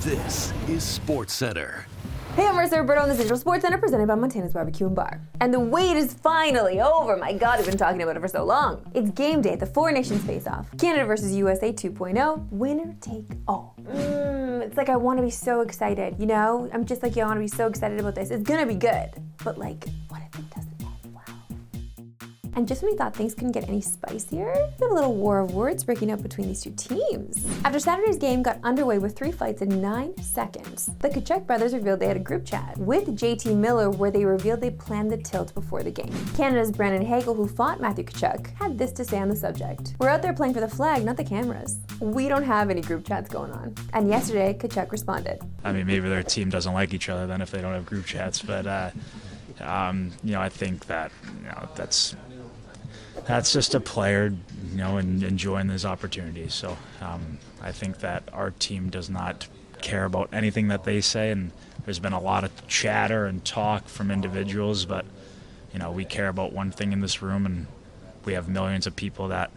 This is Sportscentre. Hey, I'm Roberto on the Digital Sportscentre presented by Montana's Barbecue and Bar. And the wait is finally over. My God, we've been talking about it for so long. It's game day at the Four Nations face-off. Canada versus USA 2.0. Winner take all. It's like I want to be so excited, you know? I'm just like, I want to be so excited about this. It's gonna be good. But like, what if it doesn't end well? And just when we thought things couldn't get any spicier, we have a little war of words breaking out between these two teams. After Saturday's game got underway with 3 fights in 9 seconds, the Tkachuk brothers revealed they had a group chat with JT Miller where they revealed they planned the tilt before the game. Canada's Brandon Hagel, who fought Matthew Tkachuk, had this to say on the subject. We're out there playing for the flag, not the cameras. We don't have any group chats going on. And yesterday, Tkachuk responded. I mean, maybe their team doesn't like each other then if they don't have group chats, but I think that, that's just a player, and enjoying these opportunities. So I think that our team does not care about anything that they say, and there's been a lot of chatter and talk from individuals, but we care about one thing in this room, and we have millions of people that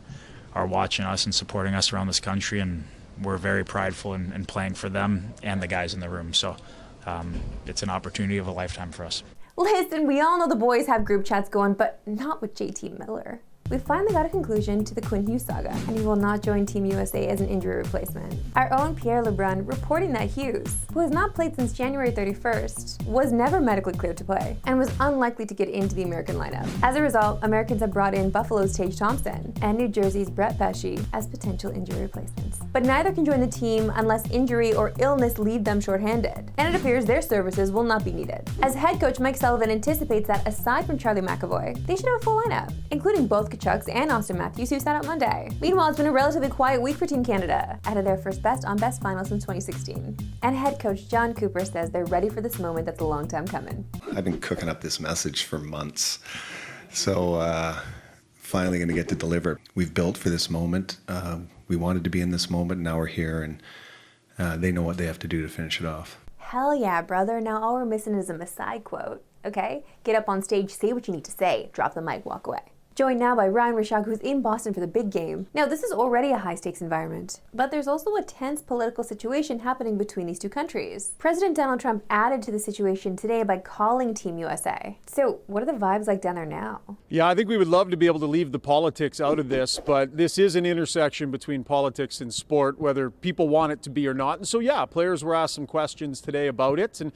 are watching us and supporting us around this country, and we're very prideful in playing for them and the guys in the room. So it's an opportunity of a lifetime for us. Listen, we all know the boys have group chats going, but not with JT Miller. We finally got a conclusion to the Quinn Hughes saga, and he will not join Team USA as an injury replacement. Our own Pierre Lebrun reporting that Hughes, who has not played since January 31st, was never medically cleared to play and was unlikely to get into the American lineup. As a result, Americans have brought in Buffalo's Tage Thompson and New Jersey's Brett Pesce as potential injury replacements. But neither can join the team unless injury or illness leave them shorthanded, and it appears their services will not be needed. As head coach Mike Sullivan anticipates that aside from Charlie McAvoy, they should have a full lineup, including both Tkachuk's and Austin Matthews, who sat out Monday. Meanwhile, it's been a relatively quiet week for Team Canada, ahead of their first best on best final since 2016. And head coach John Cooper says they're ready for this moment that's a long time coming. I've been cooking up this message for months, so finally going to get to deliver. We've built for this moment. We wanted to be in this moment, now we're here, and they know what they have to do to finish it off. Hell yeah, brother. Now all we're missing is a Masai quote, okay? Get up on stage, say what you need to say, drop the mic, walk away. Joined now by Ryan Rishaug, who's in Boston for the big game. Now, this is already a high-stakes environment, but there's also a tense political situation happening between these two countries. President Donald Trump added to the situation today by calling Team USA. So, what are the vibes like down there now? Yeah, I think we would love to be able to leave the politics out of this, but this is an intersection between politics and sport, whether people want it to be or not. And so, yeah, players were asked some questions today about it, and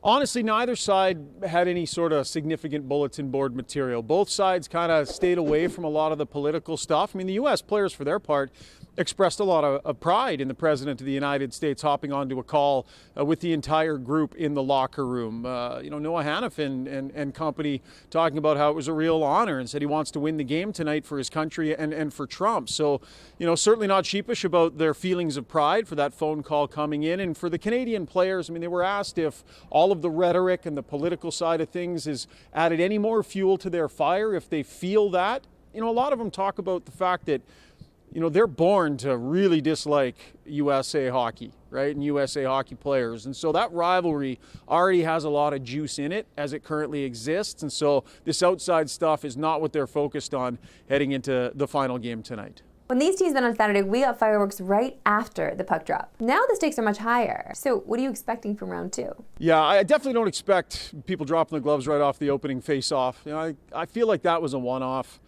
honestly, neither side had any sort of significant bulletin board material. Both sides kind of stayed away from a lot of the political stuff. I mean, the U.S. players, for their part, expressed a lot of pride in the President of the United States hopping onto a call with the entire group in the locker room. Noah Hannafin and company talking about how it was a real honor and said he wants to win the game tonight for his country and for Trump. So, certainly not sheepish about their feelings of pride for that phone call coming in. And for the Canadian players, I mean, they were asked if all of the rhetoric and the political side of things has added any more fuel to their fire, if they feel that. A lot of them talk about the fact that they're born to really dislike USA hockey, right, and USA hockey players. And so that rivalry already has a lot of juice in it as it currently exists. And so this outside stuff is not what they're focused on heading into the final game tonight. When these teams met on Saturday, we got fireworks right after the puck drop. Now the stakes are much higher. So what are you expecting from round 2? Yeah, I definitely don't expect people dropping the gloves right off the opening face-off. I feel like that was a one-off.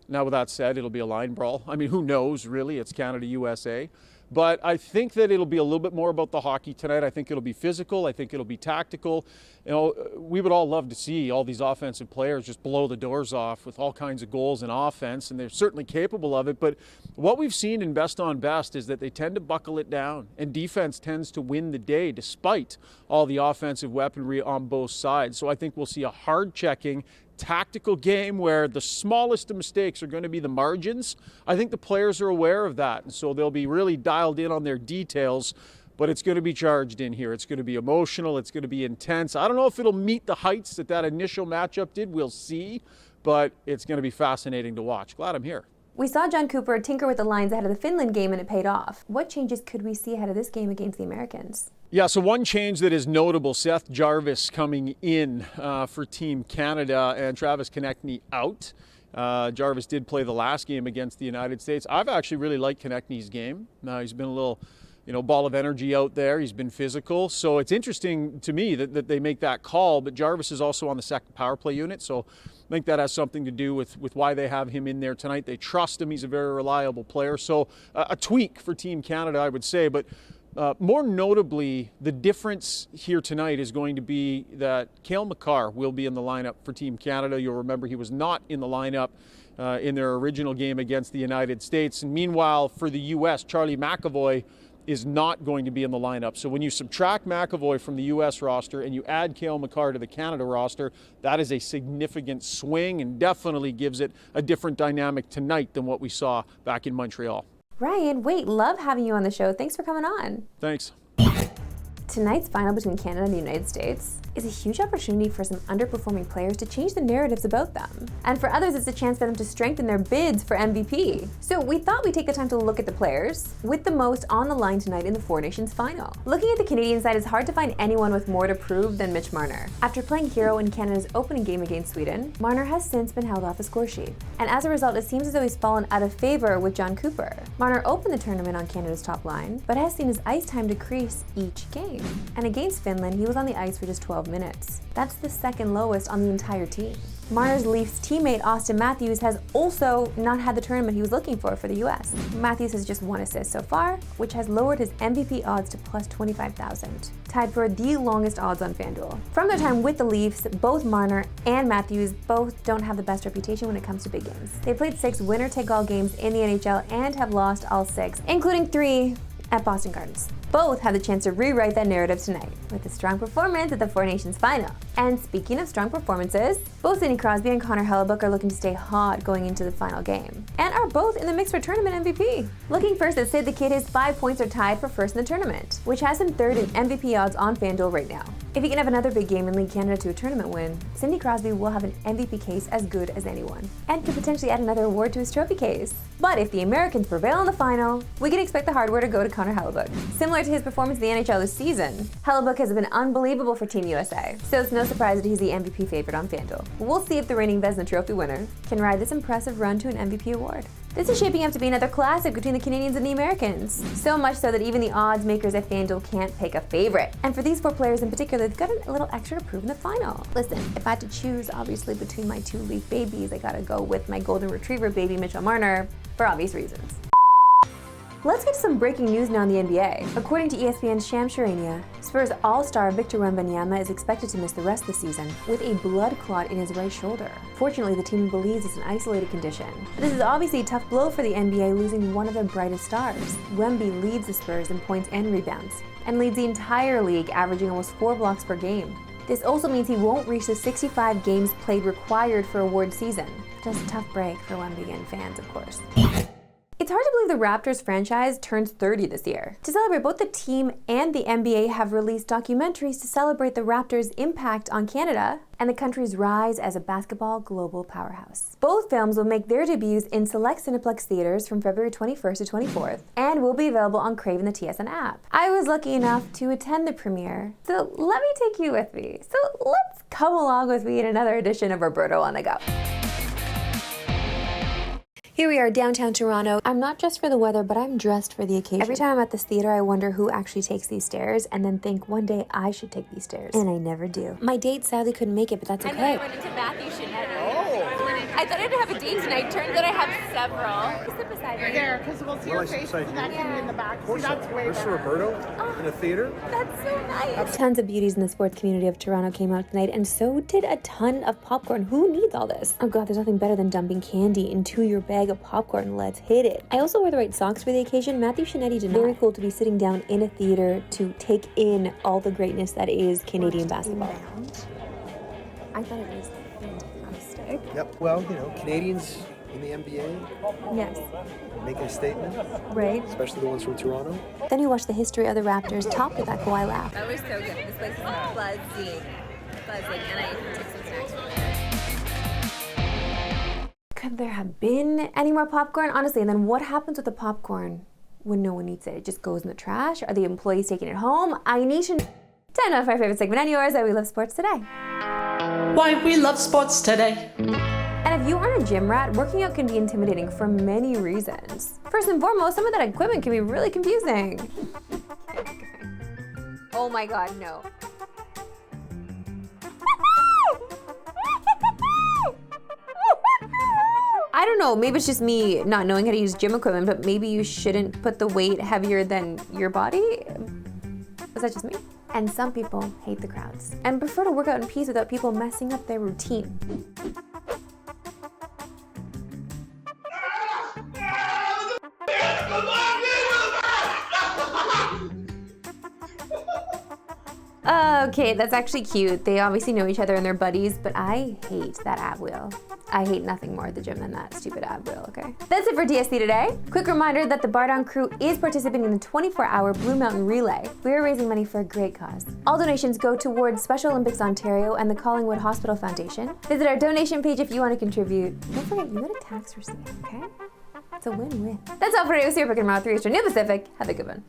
Now, with that said, it'll be a line brawl. I mean, who knows, really? It's Canada-USA. But I think that it'll be a little bit more about the hockey tonight. I think it'll be physical. I think it'll be tactical. We would all love to see all these offensive players just blow the doors off with all kinds of goals and offense, and they're certainly capable of it. But what we've seen in best on best is that they tend to buckle it down, and defense tends to win the day despite all the offensive weaponry on both sides. So I think we'll see a hard-checking, tactical game where the smallest of mistakes are going to be the margins. I think the players are aware of that, and so they'll be really dialed in on their details, but it's going to be charged in here. It's going to be emotional. It's going to be intense. I don't know if it'll meet the heights that initial matchup did. We'll see, but it's going to be fascinating to watch. Glad I'm here. We saw John Cooper tinker with the lines ahead of the Finland game, and it paid off. What changes could we see ahead of this game against the Americans? Yeah, so one change that is notable, Seth Jarvis coming in for Team Canada and Travis Konechny out. Jarvis did play the last game against the United States. I've actually really liked Konechny's game. He's been a little ball of energy out there. He's been physical. So it's interesting to me that they make that call, but Jarvis is also on the second power play unit. So I think that has something to do with why they have him in there tonight. They trust him. He's a very reliable player. So a tweak for Team Canada, I would say. But more notably, the difference here tonight is going to be that Cale Makar will be in the lineup for Team Canada. You'll remember he was not in the lineup in their original game against the United States. And meanwhile, for the U.S., Charlie McAvoy is not going to be in the lineup. So when you subtract McAvoy from the U.S. roster and you add Cale Makar to the Canada roster, that is a significant swing and definitely gives it a different dynamic tonight than what we saw back in Montreal. Ryan, wait, love having you on the show. Thanks for coming on. Thanks. Tonight's final between Canada and the United States is a huge opportunity for some underperforming players to change the narratives about them. And for others, it's a chance for them to strengthen their bids for MVP. So we thought we'd take the time to look at the players with the most on the line tonight in the Four Nations final. Looking at the Canadian side, it's hard to find anyone with more to prove than Mitch Marner. After playing hero in Canada's opening game against Sweden, Marner has since been held off the score sheet. And as a result, it seems as though he's fallen out of favor with John Cooper. Marner opened the tournament on Canada's top line, but has seen his ice time decrease each game. And against Finland, he was on the ice for just 12 minutes. That's the second lowest on the entire team. Marner's Leafs teammate Austin Matthews has also not had the tournament he was looking for the U.S. Matthews has just 1 assist so far, which has lowered his MVP odds to plus 25,000, tied for the longest odds on FanDuel. From their time with the Leafs, both Marner and Matthews both don't have the best reputation when it comes to big games. They played 6 winner-take-all games in the NHL and have lost all 6, including 3 at Boston Gardens. Both have the chance to rewrite that narrative tonight with a strong performance at the Four Nations final. And speaking of strong performances, both Sidney Crosby and Connor Hellebuyck are looking to stay hot going into the final game, and are both in the mix for tournament MVP. Looking first at Sid the Kid, his 5 points are tied for first in the tournament, which has him third in MVP odds on FanDuel right now. If he can have another big game and lead Canada to a tournament win, Sidney Crosby will have an MVP case as good as anyone, and could potentially add another award to his trophy case. But if the Americans prevail in the final, we can expect the hardware to go to Connor Hellebuyck. Similar to his performance in the NHL this season, Hellebuyck has been unbelievable for Team USA, so it's no surprise that he's the MVP favorite on FanDuel. We'll see if the reigning Vezina Trophy winner can ride this impressive run to an MVP award. This is shaping up to be another classic between the Canadians and the Americans. So much so that even the odds makers at FanDuel can't pick a favorite. And for these 4 players in particular, they've got a little extra to prove in the final. Listen, if I had to choose, obviously, between my 2 Leaf babies, I gotta go with my golden retriever baby, Mitchell Marner, for obvious reasons. Let's get to some breaking news now in the NBA. According to ESPN's Shams Charania, Spurs all-star Victor Wembanyama is expected to miss the rest of the season with a blood clot in his right shoulder. Fortunately, the team believes it's an isolated condition. This is obviously a tough blow for the NBA, losing one of their brightest stars. Wemby leads the Spurs in points and rebounds, and leads the entire league, averaging almost 4 blocks per game. This also means he won't reach the 65 games played required for award season. Just a tough break for Wemby and fans, of course. It's hard to believe the Raptors franchise turns 30 this year. To celebrate, both the team and the NBA have released documentaries to celebrate the Raptors' impact on Canada and the country's rise as a basketball global powerhouse. Both films will make their debuts in select Cineplex theaters from February 21st to 24th and will be available on Crave and the TSN app. I was lucky enough to attend the premiere, so let me take you with me. So let's come along with me in another edition of Roberto on the Go. Here we are, downtown Toronto. I'm not dressed for the weather, but I'm dressed for the occasion. Every time I'm at this theater, I wonder who actually takes these stairs, and then think one day I should take these stairs. And I never do. My date sadly couldn't make it, but that's okay. I run into Matthew Shinetti. I thought I'd have a date tonight. Turns out I have several. Sit beside me. There, because we'll see your face next to me in the back. See, that's way better. Roberto in a theater. That's so nice. Tons of beauties in the sports community of Toronto came out tonight, and so did a ton of popcorn. Who needs all this? Oh god, there's nothing better than dumping candy into your bag of popcorn. Let's hit it. I also wore the right socks for the occasion. Matthew Shinetti did not. Very cool to be sitting down in a theater to take in all the greatness that is Canadian basketball. I thought it was fantastic. Yep. Well, Canadians in the NBA Yes. making a statement, Right. especially the ones from Toronto. Then you watch the history of the Raptors, topped with that Kawhi laugh. That was so good. This place is buzzing, and I took some snacks from there. Could there have been any more popcorn? Honestly, and then what happens with the popcorn when no one eats it? It just goes in the trash? Are the employees taking it home? I need to know. 10 of my favorite segment and yours that we love sports today. Why we love sports today. And if you aren't a gym rat, working out can be intimidating for many reasons. First and foremost, some of that equipment can be really confusing. Oh my God, no. I don't know, maybe it's just me not knowing how to use gym equipment, but maybe you shouldn't put the weight heavier than your body? Was that just me? And some people hate the crowds and prefer to work out in peace without people messing up their routine. Okay, that's actually cute. They obviously know each other and they're buddies, but I hate that ab wheel. I hate nothing more at the gym than that stupid ab wheel, okay? That's it for DSC today. Quick reminder that the Bar Down crew is participating in the 24-hour Blue Mountain Relay. We are raising money for a great cause. All donations go towards Special Olympics Ontario and the Collingwood Hospital Foundation. Visit our donation page if you want to contribute. Don't forget, you get a tax receipt, okay? It's a win-win. That's all for today. We'll see you back tomorrow, 3 Eastern, New Pacific. Have a good one.